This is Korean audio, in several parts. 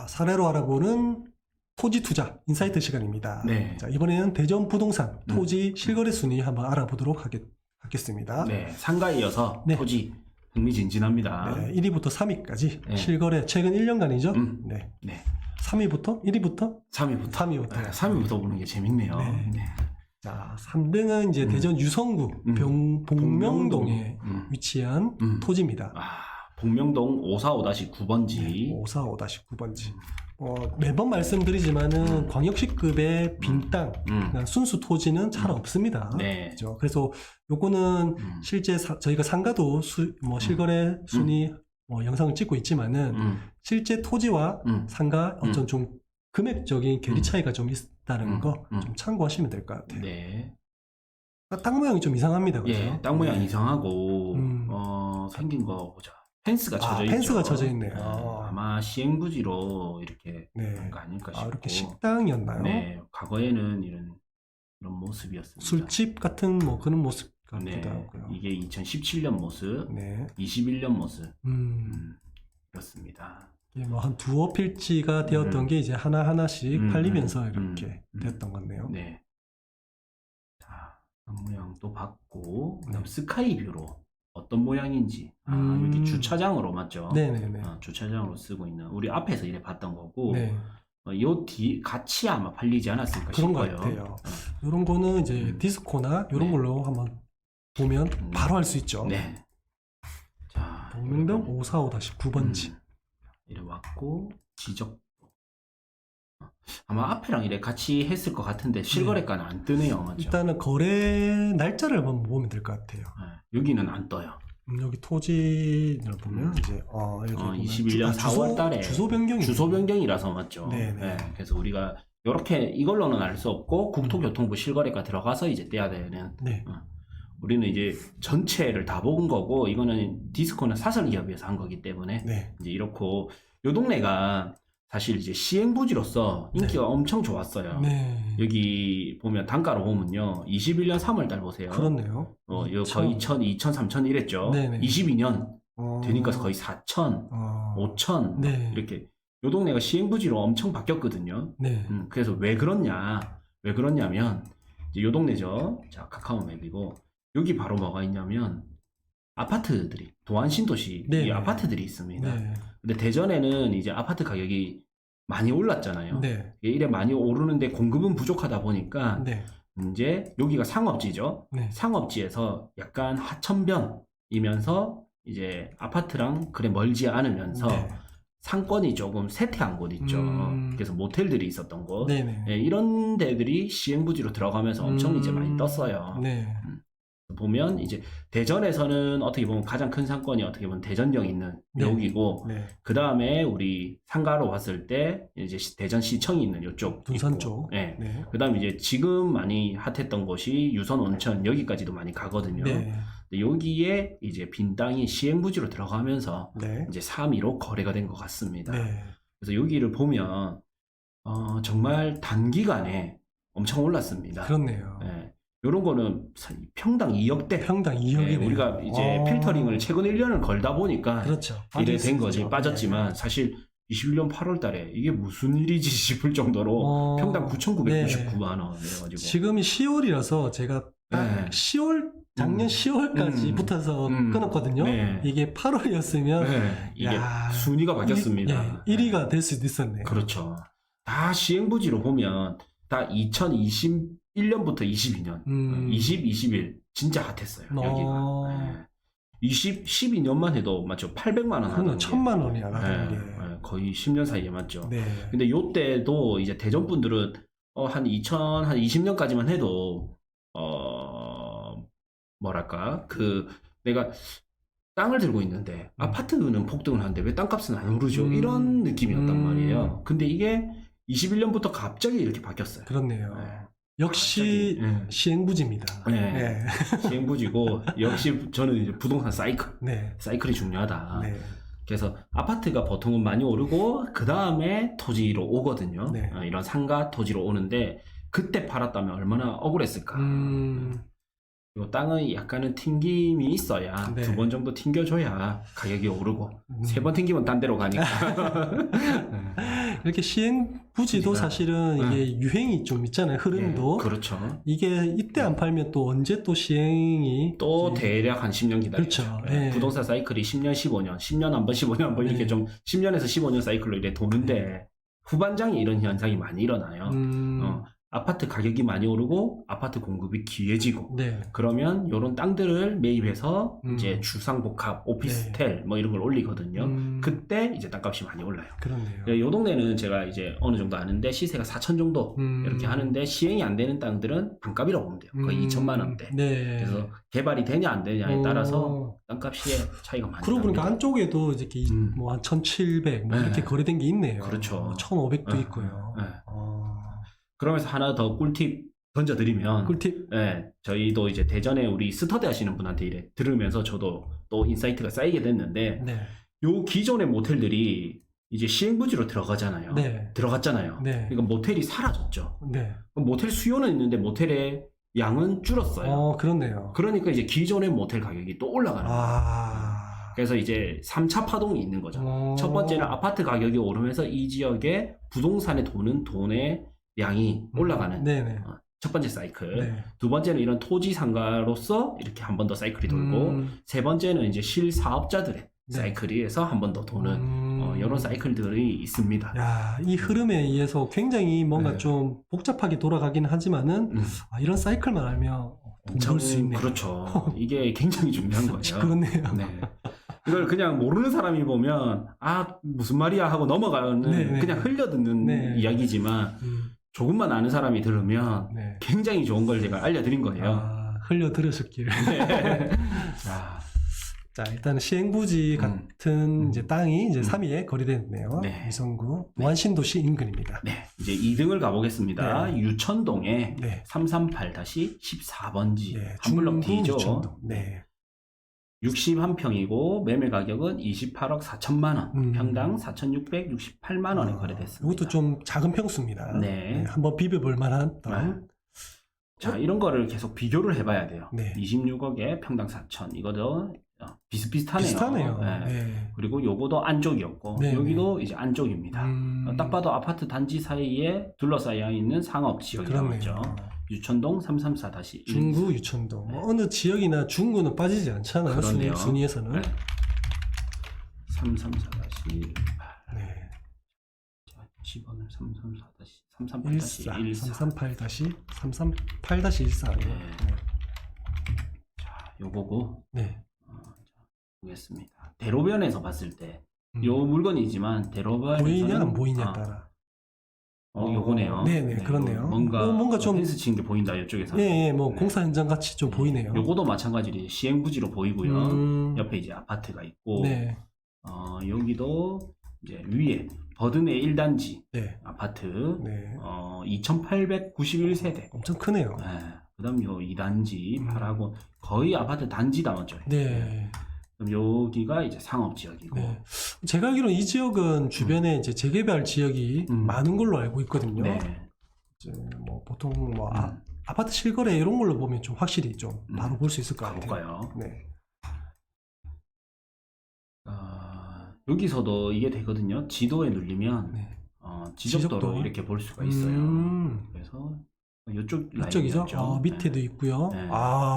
사례로 알아보는 토지 투자 인사이트 시간입니다. 네. 자, 이번에는 대전 부동산 토지 실거래 순위 한번 알아보도록 하겠습니다. 네, 상가에 이어서 네. 토지 흥미진진합니다. 네, 1위부터 3위까지 네. 실거래 최근 1년간이죠. 네. 네. 3위부터 1위부터 3위부터. 3위부터. 네, 3위부터 보는 게 재밌네요. 네. 네. 자, 3등은 이제 대전 유성구 복명동에 위치한 토지입니다. 복명동 545-9번지. 545-9번지. 매번 말씀드리지만은 광역시급의 빈 땅, 그러니까 순수 토지는 잘 없습니다. 네. 그죠? 그래서 요거는 실제 저희가 상가도 실거래 순위 영상을 찍고 있지만은 실제 토지와 상가 어떤 좀 금액적인 괴리 차이가 좀 있다는 거 좀 참고하시면 될 것 같아요. 네. 땅 모양이 좀 이상합니다. 그죠? 예, 땅 모양 네. 이상하고 생긴 거 보자. 펜스가 쳐져 있죠. 펜스가 쳐져 있네요. 네, 아마 시행부지로 이렇게 네. 한 거 아닐까 싶고. 이렇게 식당이었나요? 네, 과거에는 이런 모습이었습니다. 술집 같은 그런 모습 네, 같기도 하고요. 이게 2017년 모습, 네. 21년 모습 그렇습니다. 한 두어 필지가 되었던 게 이제 하나하나씩 팔리면서 이렇게 됐던 것 같네요. 네. 자, 모양도 봤고, 그다음 네. 스카이뷰로 어떤 모양인지. 여기 주차장으로 맞죠? 네네네. 주차장으로 쓰고 있는, 우리 앞에서 이래 봤던 거고, 네. 요 뒤 같이 아마 팔리지 않았을까 그런 것 싶어요. 같아요. 이런 거는 이제 디스코나 이런 네. 걸로 한번 보면 바로 할 수 있죠. 네. 자, 복명동 545-9번지. 이래 왔고, 지적. 아마 앞에랑 이래 같이 했을 것 같은데 실거래가는 안 뜨네요. 맞죠? 일단은 거래 날짜를 한번 보면 될 것 같아요. 네, 여기는 안 떠요. 여기 토지를 보면 이제 여기 보면 21년 4월 달에 주소 변경이 주소 변경이라서 맞죠. 네네. 네, 그래서 우리가 이렇게 이걸로는 알 수 없고 국토교통부 실거래가 들어가서 이제 떼야 되는. 네. 우리는 이제 전체를 다 본 거고 이거는 디스코는 사설 기업에서 한 거기 때문에 네. 이제 이렇고 요 동네가 사실 이제 시행부지로서 인기가 엄청 좋았어요. 네. 여기 보면 단가로 보면요. 21년 3월 달 보세요. 그렇네요. 요 거의 2,000, 3,000 이랬죠. 네네. 22년 되니까 거의 4,000, 5,000 네. 이렇게 요 동네가 시행부지로 엄청 바뀌었거든요. 네. 그래서 왜 그러냐면 이제 요 동네죠. 자, 카카오맵이고 여기 바로 뭐가 있냐면 아파트들이 도안 신도시 이 아파트들이 있습니다. 네. 근데 대전에는 이제 아파트 가격이 많이 올랐잖아요. 네. 이래 많이 오르는데 공급은 부족하다 보니까 네. 이제 여기가 상업지죠. 네. 상업지에서 약간 하천변이면서 이제 아파트랑 그래 멀지 않으면서 네. 상권이 조금 쇠퇴한 곳 있죠. 그래서 모텔들이 있었던 곳. 네네. 네, 이런 데들이 시행부지로 들어가면서 엄청 이제 많이 떴어요. 네. 보면 이제 대전에서는 어떻게 보면 가장 큰 상권이 어떻게 보면 대전역 있는 네. 여기고 네. 그 다음에 우리 상가로 봤을 때 이제 대전시청이 있는 이쪽 둔산 있고, 쪽. 네. 네. 그 다음에 이제 지금 많이 핫했던 곳이 유선 온천 여기까지도 많이 가거든요. 네. 근데 여기에 이제 빈 땅이 시행부지로 들어가면서 네. 이제 3위로 거래가 된 것 같습니다. 네. 그래서 여기를 보면 정말 단기간에 엄청 올랐습니다. 그렇네요. 네. 이런 거는 평당 2억대. 평당 2억이네요. 우리가 이제 필터링을 최근 1년을 걸다 보니까 그렇죠. 이래 된 거지. 있었죠. 빠졌지만 사실 21년 8월 달에 이게 무슨 일이지 싶을 정도로 평당 9,999만 원 이래가지고. 지금이 10월이라서 제가 딱 10월 작년 10월까지 붙어서 끊었거든요. 네. 이게 8월이었으면 네. 이게 순위가 바뀌었습니다. 1위가 될 수도 있었네요. 그렇죠. 다 시행부지로 보면 다 2021년부터 22년, 20, 21 진짜 핫했어요. 여기가. 네. 12년만 해도 맞죠? 800만 원 하는 게 1,000만 원이 나가는 게 거의 10년 사이에 맞죠? 네. 근데 요때도 이제 대전 분들은 한 2020년까지만 해도 뭐랄까 내가 땅을 들고 있는데 아파트는 폭등을 하는데 왜 땅값은 안 오르죠? 이런 느낌이었단 말이에요. 근데 이게 21년부터 갑자기 이렇게 바뀌었어요. 그렇네요. 네. 역시 시행부지입니다. 네. 네. 시행부지고 역시 저는 이제 부동산 네. 사이클이 중요하다. 네. 그래서 아파트가 보통은 많이 오르고 그 다음에 토지로 오거든요. 네. 이런 상가 토지로 오는데 그때 팔았다면 얼마나 억울했을까. 요 땅은 약간은 튕김이 있어야 네. 2번 정도 튕겨줘야 가격이 오르고 3번 튕기면 딴 데로 가니까. 이렇게 시행 부지도 부지가. 사실은 이게 유행이 좀 있잖아요. 흐름도. 그렇죠. 이게 이때 안 팔면 또 언제 또 시행이 또 이제- 대략 한 10년 기다리죠. 그렇죠. 예, 예. 부동산 사이클이 10년, 15년, 10년 한 번, 15년 한 번 이렇게 예. 좀 10년에서 15년 사이클로 이렇게 도는데 후반장에 이런 현상이 많이 일어나요. 아파트 가격이 많이 오르고 아파트 공급이 귀해지고 네. 그러면 이런 땅들을 매입해서 음. 이제 주상복합, 오피스텔 뭐 이런 걸 올리거든요. 그때 이제 땅값이 많이 올라요. 그렇네요. 이 동네는 제가 이제 어느 정도 아는데 시세가 4천 정도 이렇게 하는데 시행이 안 되는 땅들은 반값이라고 보면 돼요. 거의 2천만 원대. 네. 그래서 개발이 되냐 안 되냐에 따라서 땅값의 차이가 많이 그러고 보니까 납니다. 안쪽에도 이렇게 뭐한 1,700 뭐 네. 이렇게 거래된 게 있네요. 그렇죠. 1,500도 네. 있고요. 네. 아, 그러면서 하나 더 꿀팁 던져드리면 꿀팁. 네, 저희도 이제 대전에 우리 스터디 하시는 분한테 이래 들으면서 저도 또 인사이트가 쌓이게 됐는데 네. 요 기존의 모텔들이 이제 시행부지로 들어가잖아요. 네. 들어갔잖아요. 네. 그러니까 모텔이 사라졌죠. 네. 그럼 모텔 수요는 있는데 모텔의 양은 줄었어요. 그렇네요. 그러니까 이제 기존의 모텔 가격이 또 올라가는 거예요. 아. 그래서 이제 3차 파동이 있는 거죠. 첫 번째는 아파트 가격이 오르면서 이 지역에 부동산에 도는 돈의 양이 올라가는 네네. 첫 번째 사이클. 네. 두 번째는 이런 토지 상가로서 이렇게 한 번 더 사이클이 돌고 세 번째는 이제 실사업자들의 네. 사이클에서 한 번 더 도는 이런 사이클들이 있습니다. 야, 이 흐름에 의해서 굉장히 뭔가 네. 좀 복잡하게 돌아가긴 하지만은 이런 사이클만 알면 돈 벌 수 있네. 그렇죠. 이게 굉장히 중요한 거예요. 그렇네요. 네. 이걸 그냥 모르는 사람이 보면 무슨 말이야 하고 넘어가는 네. 그냥 흘려듣는 네. 이야기지만 조금만 아는 사람이 들으면 네. 굉장히 좋은 걸 제가 알려드린 거예요. 흘려 들으셨길. 네. 자, 자, 일단은 시행부지 같은 이제 땅이 이제 3위에 거래됐네요. 네. 위성구 노안신도시 인근입니다. 네, 이제 2등을 가보겠습니다. 네. 유천동에 네. 338-14번지 네. 한 블럭 D죠. 유천동. 네. 61평이고 매매 가격은 28억 4천만 원, 평당 4,668만 원에 거래됐습니다. 이것도 좀 작은 평수입니다. 네. 한번 비벼볼 만한 땅. 자, 이런 거를 계속 비교를 해봐야 돼요. 네. 26억에 평당 4천. 이거도 비슷비슷하네요. 비슷하네요. 네. 네. 그리고 요거도 안쪽이었고, 네, 여기도 이제 안쪽입니다. 딱 봐도 아파트 단지 사이에 둘러싸여 있는 상업 지역이라고 그렇네요. 하죠. 유천동 334-1. 중구 유천동. 네. 어느 지역이나 중구는 빠지지 않잖아요. 그렇네요. 순위에서는. 네. 334-1. 네. 자, 10원을 338-14. 338-338-14. 네. 자, 요거고. 네. 보겠습니다. 대로변에서 봤을 때, 요 물건이지만 대로변에서 보이냐 안 보이냐에 따라. 요거네요. 네네, 그렇네요. 뭔가 좀 펜스 친 게 보인다 이쪽에서. 예, 뭐 네. 공사 현장 같이 좀 보이네요. 요거도 마찬가지로 시행부지로 보이고요. 옆에 이제 아파트가 있고, 네. 여기도 이제 위에 버든의 1단지 네. 아파트, 네. 2,891세대. 엄청 크네요. 네. 그다음 요 2단지 8하고 거의 아파트 단지 담았죠. 네. 그럼 여기가 이제 상업 지역이고. 네. 제가 알기로는 이 지역은 주변에 이제 재개발 지역이 많은 걸로 알고 있거든요. 네. 이제 뭐 보통 뭐 아파트 실거래 이런 걸로 보면 좀 확실히 좀 바로 볼 수 있을 것 같아요. 가볼까요? 네. 여기서도 이게 되거든요. 지도에 누르면 네. 지적도로 지적도? 이렇게 볼 수가 있어요. 그래서 이쪽 이쪽이죠? 라인이었죠. 밑에도 있고요. 네.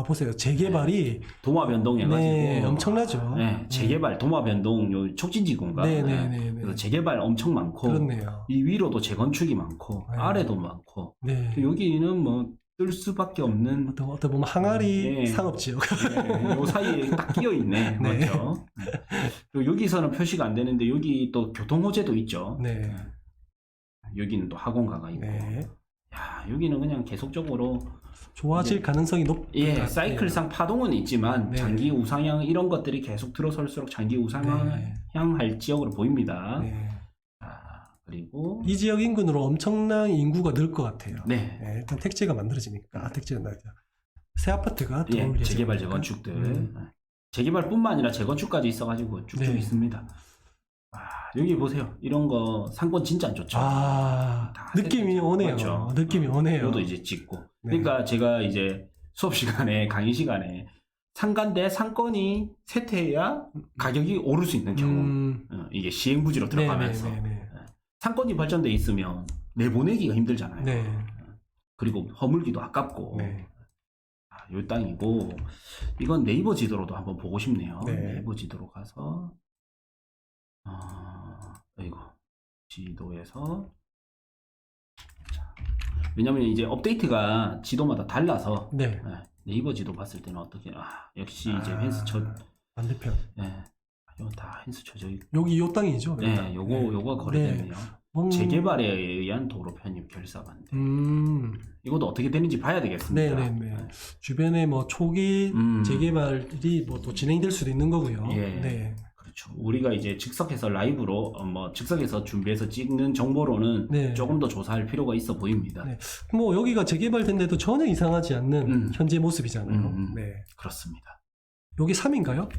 보세요. 재개발이 도마 변동해가지고 네, 엄청나죠. 네, 재개발 도마 변동 요 촉진지구인가. 네. 그래서 재개발 엄청 많고 그렇네요. 이 위로도 재건축이 많고 네. 아래도 많고 네. 여기는 뭐 뜰 수밖에 없는 어떻게 보면 항아리 네. 상업지역. 네, 요 사이에 딱 끼어 있네. 네. 맞죠? 그리고 여기서는 표시가 안 되는데 여기 또 교통호재도 있죠. 네. 여기는 또 학원가가 있고. 네. 야, 여기는 그냥 계속적으로 좋아질 가능성이 높다. 예, 사이클상 파동은 있지만 네. 장기 우상향 이런 것들이 계속 들어설수록 장기 우상향할 지역으로 보입니다. 네. 그리고 이 지역 인근으로 엄청난 인구가 늘 것 같아요. 네. 네, 일단 택지가 만들어지니까 택지가 나죠. 새 아파트가 예, 들어올 재개발 예정이니까. 재건축들 재개발뿐만 아니라 재건축까지 있어가지고 쭉쭉 네. 있습니다. 여기 보세요. 이런 거 상권 진짜 안 좋죠. 다 느낌이 세대죠. 오네요. 맞죠? 느낌이 오네요. 이것도 이제 짓고. 네. 그러니까 제가 이제 수업 시간에 강의 시간에 상가인데 상권이 쇠퇴해야 가격이 오를 수 있는 경우. 이게 시행부지로 들어가면서. 네네네. 상권이 발전돼 있으면 내보내기가 힘들잖아요. 네. 그리고 허물기도 아깝고. 네. 요 땅이고, 이건 네이버 지도로도 한번 보고 싶네요. 네. 네이버 지도로 가서, 이거 지도에서, 자, 왜냐면 이제 업데이트가 지도마다 달라서, 네. 네이버 지도 봤을 때는 어떻게, 역시 이제 펜스쳐, 반대편. 이거 다 펜스쳐져 있고. 여기 요 땅이죠? 네, 요거 거래되네요. 재개발에 의한 도로 편입 결사반대. 이것도 어떻게 되는지 봐야 되겠습니다. 네네네. 주변에 뭐 초기 재개발이 뭐 또 진행될 수도 있는 거고요. 예. 네. 그렇죠. 우리가 이제 즉석해서 라이브로 즉석에서 준비해서 찍는 정보로는 네. 조금 더 조사할 필요가 있어 보입니다. 네. 뭐 여기가 재개발된데도 전혀 이상하지 않는 현재 모습이잖아요. 네. 그렇습니다. 여기 3위인가요?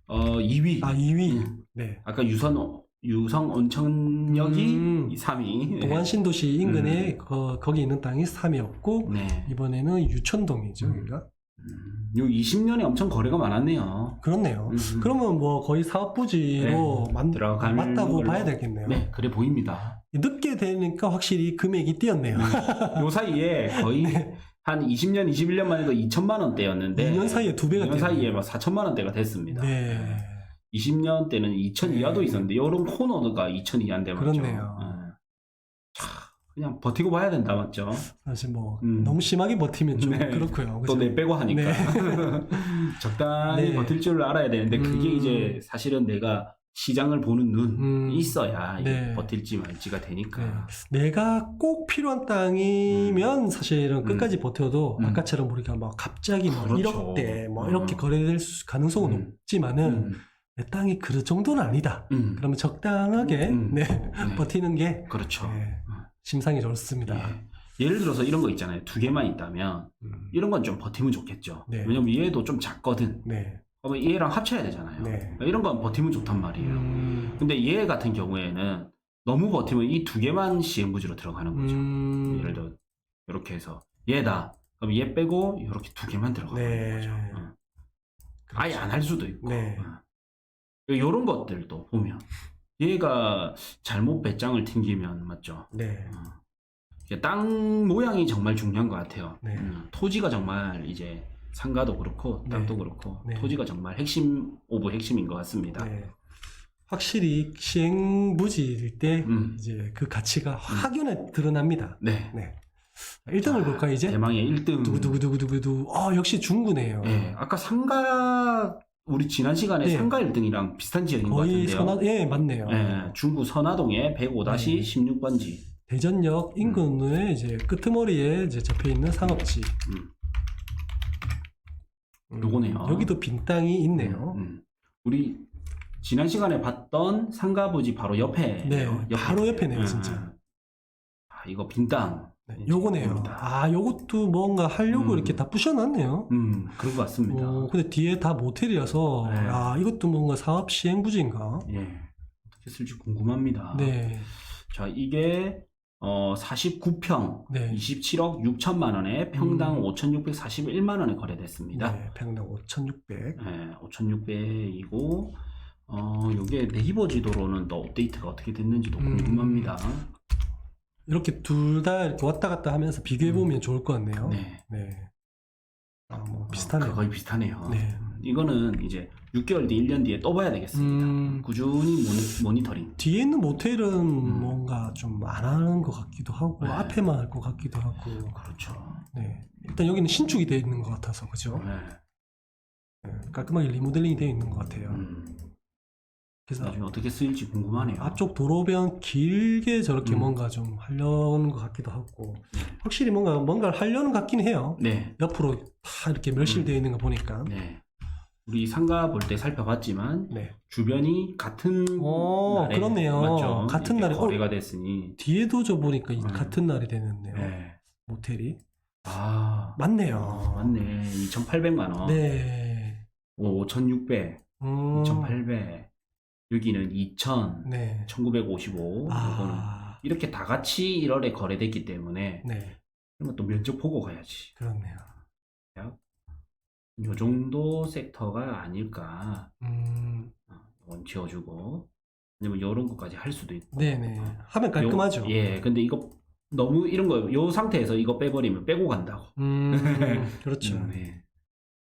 2위. 2위. 네. 아까 유성 온천역이 3위. 동안 신도시 인근에 거기 있는 땅이 3위였고 네. 이번에는 유천동이죠, 여기가. 요 20년에 엄청 거래가 많았네요. 그렇네요. 그러면 뭐 거의 사업부지로 맞다고 걸로. 봐야 되겠네요. 네, 그래 보입니다. 늦게 되니까 확실히 금액이 뛰었네요. 요 사이에 거의 한 20년, 21년만 해도 2천만 원대였는데 2년 사이에 2배가 2년 사이에 막 4천만 원대가 됐습니다. 네. 20년 때는 2천 이하도 있었는데 이런 코너가 2천 이하인데 맞죠? 그렇네요. 그냥 버티고 봐야 된다 맞죠? 사실 뭐 너무 심하게 버티면 좀 네. 그렇고요. 또 내 빼고 하니까 네. 적당히 네. 버틸 줄 알아야 되는데 그게 이제 사실은 내가 시장을 보는 눈이 있어야 이게 네. 버틸지 말지가 되니까. 네. 내가 꼭 필요한 땅이면 사실은 끝까지 버텨도 아까처럼 우리가 막 갑자기 뭐 그렇죠. 1억대 뭐 이렇게 거래될 가능성은 높지만은 내 땅이 그 정도는 아니다. 그러면 적당하게 네. 버티는 게 그렇죠. 네. 심상이 좋습니다. 예를 들어서 이런 거 있잖아요. 2개만 있다면 이런 건 좀 버티면 좋겠죠. 네. 왜냐면 얘도 좀 작거든. 네. 그러면 얘랑 합쳐야 되잖아요. 네. 이런 건 버티면 좋단 말이에요. 근데 얘 같은 경우에는 너무 버티면 이 2개만 시행부지로 들어가는 거죠. 예를 들어 이렇게 해서 얘다. 그럼 얘 빼고 이렇게 2개만 들어가는 네. 거죠. 아예 안 할 수도 있고. 네. 이런 것들도 보면 얘가 잘못 배짱을 튕기면 맞죠. 네. 땅 모양이 정말 중요한 것 같아요. 네. 토지가 정말 이제 상가도 그렇고 땅도 그렇고 네. 토지가 정말 핵심 오브 핵심인 것 같습니다. 네. 확실히 시행부지일 때 이제 그 가치가 음. 확연히 드러납니다. 네. 네. 1등을 볼까요, 이제? 대망의 1등. 두구두구두구두구. 역시 중구네요. 네. 아까 상가 우리 지난 시간에 네. 상가 1등이랑 비슷한 지역인 것 거의 같은데요. 예, 맞네요. 네. 중구 선화동의 105-16번지. 대전역 인근에 이제 끄트머리에 이제 접해 있는 상업지. 요거네요. 여기도 빈 땅이 있네요. 우리 지난 시간에 봤던 상가부지 바로 옆에. 네, 바로 옆에네요, 진짜. 이거 빈 땅. 네, 요거네요. 요것도 뭔가 하려고 이렇게 다 부셔놨네요. 그런 것 같습니다. 근데 뒤에 다 모텔이어서, 네. 이것도 뭔가 사업 시행부지인가? 예. 어떻게 쓸지 궁금합니다. 네. 자, 이게, 49평, 네. 27억 6천만 원에 평당 5,641만 원에 거래됐습니다. 네, 평당 5,600. 네, 5,600이고, 요게 네이버 지도로는 또 업데이트가 어떻게 됐는지도 궁금합니다. 이렇게 둘 다 이렇게 왔다 갔다 하면서 비교해보면 좋을 것 같네요. 네. 네. 뭐 비슷하네요. 거의 비슷하네요. 네. 이거는 이제 6개월 뒤, 1년 뒤에 또 봐야 되겠습니다. 꾸준히 모니터링. 뒤에 있는 모텔은 뭔가 좀 안 하는 것 같기도 하고, 네. 앞에만 할 것 같기도 하고. 그렇죠. 네. 일단 여기는 신축이 되어 있는 것 같아서, 그죠? 네. 깔끔하게 리모델링이 되어 있는 것 같아요. 그래서 나중에 어떻게 쓰일지 궁금하네요. 앞쪽 도로변 길게 저렇게 뭔가 좀 하려는 것 같기도 하고, 확실히 뭔가를 하려는 것 같긴 해요. 네. 옆으로 다 이렇게 멸실되어 있는 거 보니까. 네. 우리 상가 볼 때 살펴봤지만 네. 주변이 같은 날에 그렇네요. 맞죠? 같은 이렇게 날에 거래가 됐으니 뒤에도 저 보니까 같은 날이 되는데요. 네. 모텔이 맞네요. 맞네. 2,800만 원. 네. 5,600, 2,800. 여기는 2,000, 네. 1,955. 이거는 이렇게 다 같이 1월에 거래됐기 때문에 네. 그러면 또 면적 보고 가야지. 그렇네요. 요 정도 섹터가 아닐까. 이건 지워주고 아니면 이런 것까지 할 수도 있고. 네네. 하면 깔끔하죠. 예, 근데 이거 너무 이런 거 요 상태에서 이거 빼버리면 빼고 간다고. 그렇죠. 네.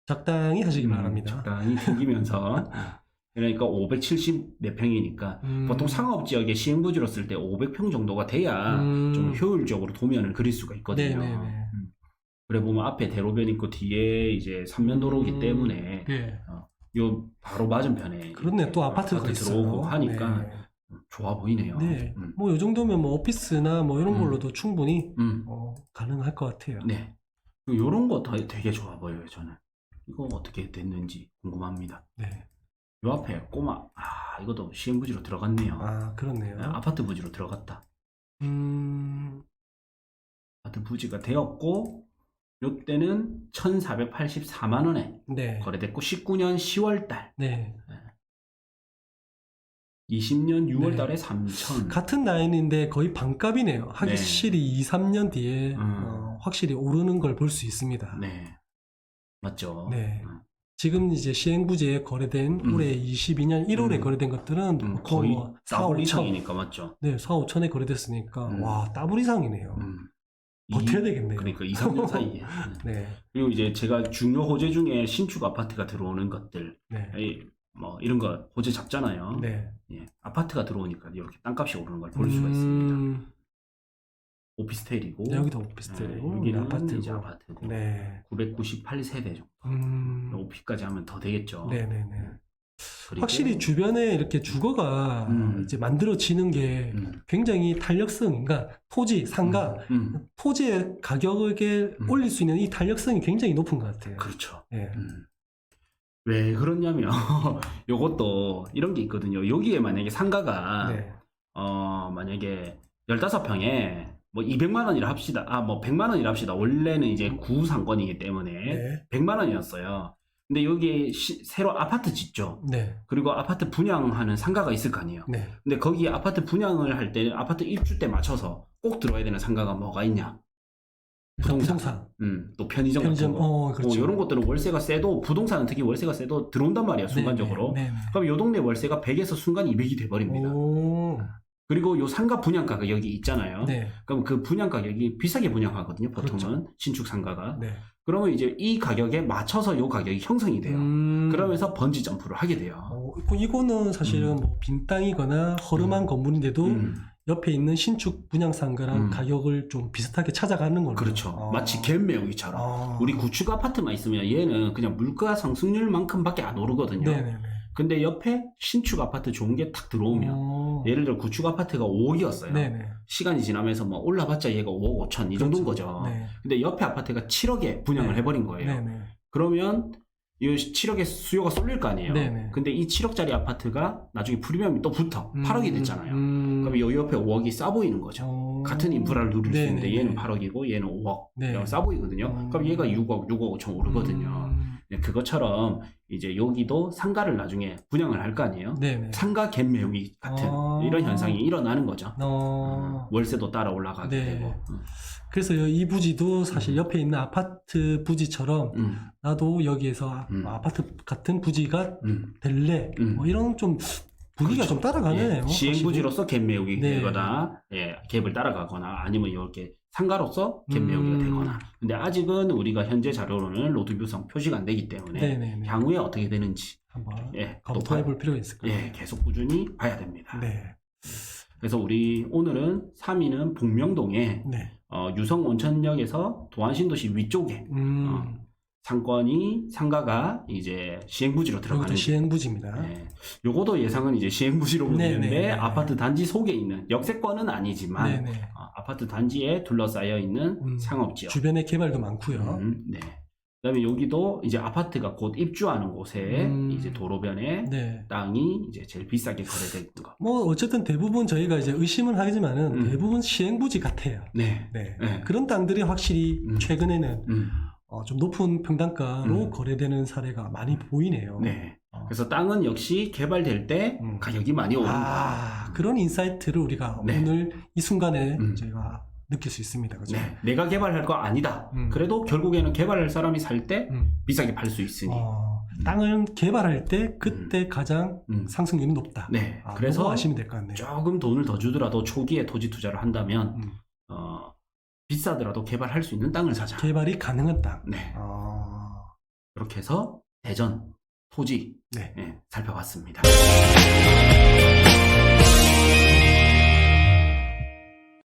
적당히 하시기 바랍니다. 적당히 튕기면서. 그러니까 574평이니까 보통 상업지역에 시행부지로 쓸 때 500평 정도가 돼야 좀 효율적으로 도면을 그릴 수가 있거든요. 네네네. 그래 보면 앞에 대로변 있고 뒤에 이제 삼면도로기 때문에 네. 요 바로 맞은편에 그렇네. 또 아파트가 들어오고 하니까 네. 좋아 보이네요. 네. 뭐 요 정도면 뭐 오피스나 뭐 이런 걸로도 충분히 가능할 것 같아요. 네. 요런 거 되게 좋아 보여요, 저는. 이거 어떻게 됐는지 궁금합니다. 네. 요 앞에 꼬마, 이것도 시행부지로 들어갔네요. 그렇네요. 아파트 부지로 들어갔다. 아파트 부지가 되었고, 요때는 1,484만 원에 네. 거래됐고, 19년 10월 달. 네. 20년 6월 네. 달에 3천. 같은 라인인데 거의 반값이네요. 확실히 2, 3년 뒤에 확실히 오르는 걸 볼 수 있습니다. 네. 맞죠. 네. 지금 이제 시행부지에 거래된 올해 22년 1월에 거래된 것들은 거의 뭐 4, 5천 이상이니까 맞죠. 네, 4, 5천에 거래됐으니까 와, 더블 이상이네요. 버텨야 되겠네요. 그러니까 2, 3년 사이에. 네. 그리고 이제 제가 중요 호재 중에 신축 아파트가 들어오는 것들, 네. 뭐 이런 거 호재 잡잖아요. 네. 예, 아파트가 들어오니까 이렇게 땅값이 오르는 걸 볼 수가 있습니다. 오피스텔이고, 네, 여기도 오피스텔이고, 여기는 아파트고. 이제 아파트고, 네. 998세대 정도. 오피까지 하면 더 되겠죠. 네네네. 그리고 확실히 주변에 이렇게 주거가 이제 만들어지는 게 굉장히 탄력성, 그러니까 토지, 상가, 토지의 가격을 올릴 수 있는 이 탄력성이 굉장히 높은 것 같아요. 그렇죠. 네. 왜 그러냐면 요것도 이런 게 있거든요. 여기에 만약에 상가가 네. 만약에 15평에 뭐 200만 원이라 합시다. 뭐 100만 원이라 합시다. 원래는 이제 구상권이기 때문에 네. 100만 원이었어요. 근데 여기에 새로 아파트 짓죠. 네. 그리고 아파트 분양하는 상가가 있을 거 아니에요. 네. 근데 거기에 아파트 분양을 할 때 아파트 입주 때 맞춰서 꼭 들어야 되는 상가가 뭐가 있냐? 부동산. 또 편의점 같은 거. 그렇죠. 이런 것들은 월세가 세도, 부동산은 특히 월세가 세도 들어온단 말이에요. 순간적으로. 네. 그럼 요 동네 월세가 100에서 순간 200이 돼버립니다. 그리고 요 상가 분양 가격이 있잖아요. 네. 그럼 그 분양 가격이 비싸게 분양하거든요. 보통은. 그렇죠. 신축 상가가. 네. 그러면 이제 이 가격에 맞춰서 요 가격이 형성이 돼요. 그러면서 번지 점프를 하게 돼요. 이거는 사실은 뭐 빈 땅이거나 허름한 건물인데도 옆에 있는 신축 분양 상가랑 가격을 좀 비슷하게 찾아가는 거죠. 그렇죠. 마치 갭매우기처럼. 우리 구축 아파트만 있으면 얘는 그냥 물가 상승률만큼밖에 안 오르거든요. 네네네. 근데 옆에 신축 아파트 좋은 게 탁 들어오면 예를 들어 구축 아파트가 5억이었어요. 네네. 시간이 지나면서 뭐 올라봤자 얘가 5억 5천 이 정도인 거죠. 네. 근데 옆에 아파트가 7억에 분양을 해버린 거예요. 네네. 그러면 이 7억의 수요가 쏠릴 거 아니에요. 네네. 근데 이 7억짜리 아파트가 나중에 프리미엄이 또 붙어 8억이 됐잖아요. 그럼 이 옆에 5억이 싸 보이는 거죠. 같은 인프라를 누릴 수 있는데 얘는 8억이고 얘는 5억. 네. 싸 보이거든요. 그럼 얘가 6억 5천 오르거든요. 네, 그것처럼 이제 여기도 상가를 나중에 분양을 할 거 아니에요. 네네. 상가 갭 매우기 같은 이런 현상이 일어나는 거죠. 월세도 따라 올라가게 네. 되고. 그래서 이 부지도 사실 옆에 있는 아파트 부지처럼 나도 여기에서 아파트 같은 부지가 될래 뭐 이런 좀 분위기가 그렇죠. 좀 따라가네요. 예, 시행부지로서 갭 매우기 네. 되거나 갭을 따라가거나 아니면 이렇게 상가로서 갭 매우기가 되거나. 근데 아직은 우리가 현재 자료로는 로드뷰상 표시가 안 되기 때문에 네네네. 향후에 어떻게 되는지 한번 또 검토해 볼 필요가 있을 것 같아요. 계속 꾸준히 봐야 됩니다. 네. 그래서 우리 오늘은 3위는 복명동에 네. 유성온천역에서 도안신도시 위쪽에 상가가 이제 시행부지로 들어가는. 여기도 시행부지입니다. 네. 요거도 예상은 이제 시행부지로 보이는데 네네. 아파트 단지 속에 있는 역세권은 아니지만 네네. 아파트 단지에 둘러싸여 있는 상업지역. 주변에 개발도 많고요. 네. 그다음에 여기도 이제 아파트가 곧 입주하는 곳에 이제 도로변에 네. 땅이 이제 제일 비싸게 거래되는 거. 뭐 어쨌든 대부분 저희가 이제 의심은 하지만은 대부분 시행부지 같아요. 네. 네. 네. 그런 땅들이 확실히 최근에는 좀 높은 평단가로 거래되는 사례가 많이 보이네요. 네. 그래서 땅은 역시 개발될 때 가격이 많이 오른다. 그런 인사이트를 우리가 네. 오늘 이 순간에 저희가 느낄 수 있습니다. 그죠? 네, 내가 개발할 거 아니다. 그래도 결국에는 개발할 사람이 살 때 비싸게 팔 수 있으니. 땅을 개발할 때 그때 가장 상승률이 높다. 네, 그래서 아시면 될 것 같네요. 조금 돈을 더 주더라도 초기에 토지 투자를 한다면 비싸더라도 개발할 수 있는 땅을 사자. 개발이 가능한 땅. 네. 그렇게 해서 대전 토지 네. 살펴봤습니다.